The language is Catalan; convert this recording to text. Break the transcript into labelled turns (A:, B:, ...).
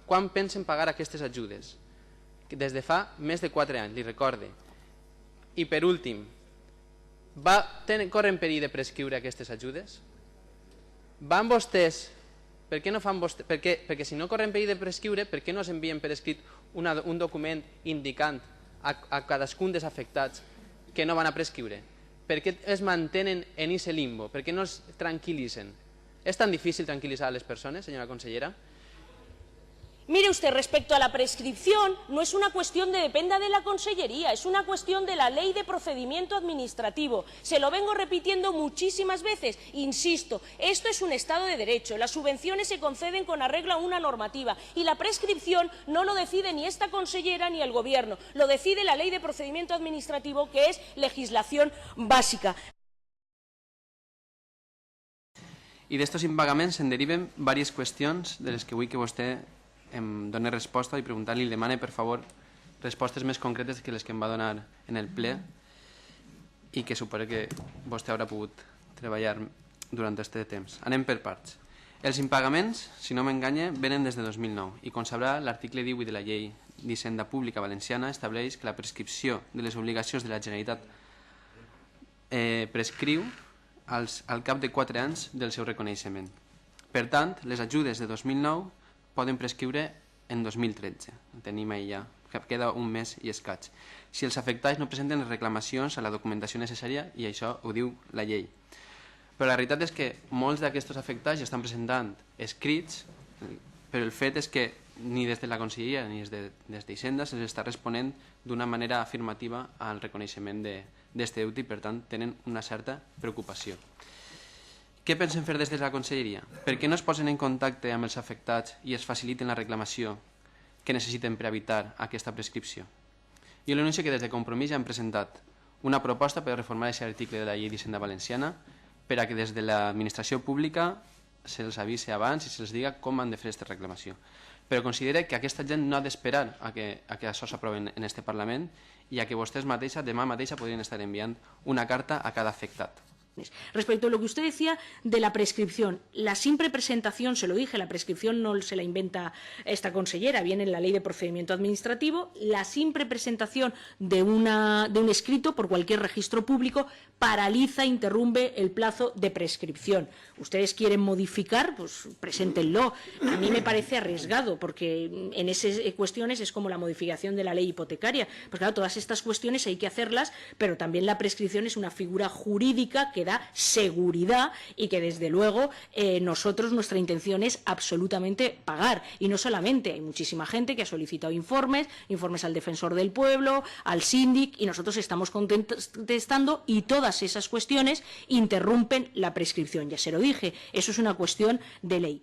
A: quan pensen pagar aquestes ajudes? Des de fa més de 4 anys, li recorde. I per últim, corren perill de prescriure aquestes ajudes? Van vostès, per què no fan vostès, perquè si no corren perill de prescriure, per què no s'envien per escrit un document indicant a cadascun dels afectats que no van a prescriure? Per què es mantenen en ese limbo? Per què no es tranquil·litzen? ¿Es tan difícil tranquilizar a las personas, señora consellera?
B: Mire usted, respecto a la prescripción, no es una cuestión de dependa de la Consellería, es una cuestión de la Ley de Procedimiento Administrativo. Se lo vengo repitiendo muchísimas veces. Insisto, esto es un Estado de Derecho. Las subvenciones se conceden con arreglo a una normativa y la prescripción no lo decide ni esta consellera ni el Gobierno. Lo decide la Ley de Procedimiento Administrativo, que es legislación básica.
A: I d'estos impagaments se'n deriven diverses qüestions de les que vull que vostè em doni resposta i preguntar-li, li demane, per favor, respostes més concretes que les que em va donar en el ple i que suposo que vostè haurà pogut treballar durant aquest temps. Anem per parts. Els impagaments, si no m'enganya, venen des de 2009 i, com sabrà, l'article 18 de la Llei d'Hisenda Pública Valenciana estableix que la prescripció de les obligacions de la Generalitat prescriu al cap de 4 anys del seu reconeixement. Per tant, les ajudes de 2009 poden prescriure en 2013. Tenim ahí ja, queda un mes i escaig. Si els afectats no presenten les reclamacions a la documentació necessària, i això ho diu la llei. Però la realitat és que molts d'aquests afectats ja estan presentant escrits, però el fet és que ni des de la Conselleria ni des d'Hisenda se'ls està responent d'una manera afirmativa al reconeixement d'aquest deute i, per tant, tenen una certa preocupació. Què pensen fer des de la Conselleria? Per què no es posen en contacte amb els afectats i es faciliten la reclamació que necessiten per evitar aquesta prescripció? Jo l'anuncio que des de Compromís ja hem presentat una proposta per reformar aquest article de la Llei d'Hisenda Valenciana per a que des de l'administració pública se'ls avisi abans i se'ls diga com han de fer aquesta reclamació. Però considera que aquesta gent no ha d'esperar a que això s'aprovi en aquest Parlament i a que vostès mateixa, demà mateixa, podrien estar enviant una carta a cada afectat.
B: Respecto a lo que usted decía de la prescripción, la simple presentación, se lo dije, la prescripción no se la inventa esta consellera, viene en la Ley de Procedimiento Administrativo, la simple presentación de un escrito por cualquier registro público paraliza, interrumpe el plazo de prescripción. Ustedes quieren modificar, pues preséntenlo. A mí me parece arriesgado, porque en esas cuestiones es como la modificación de la ley hipotecaria. Pues claro, todas estas cuestiones hay que hacerlas, pero también la prescripción es una figura jurídica que da seguridad y que desde luego nuestra intención es absolutamente pagar. Y no solamente, hay muchísima gente que ha solicitado informes al Defensor del Pueblo, al síndic, y nosotros estamos contestando y todas esas cuestiones interrumpen la prescripción. Ya se lo dije, eso es una cuestión de ley.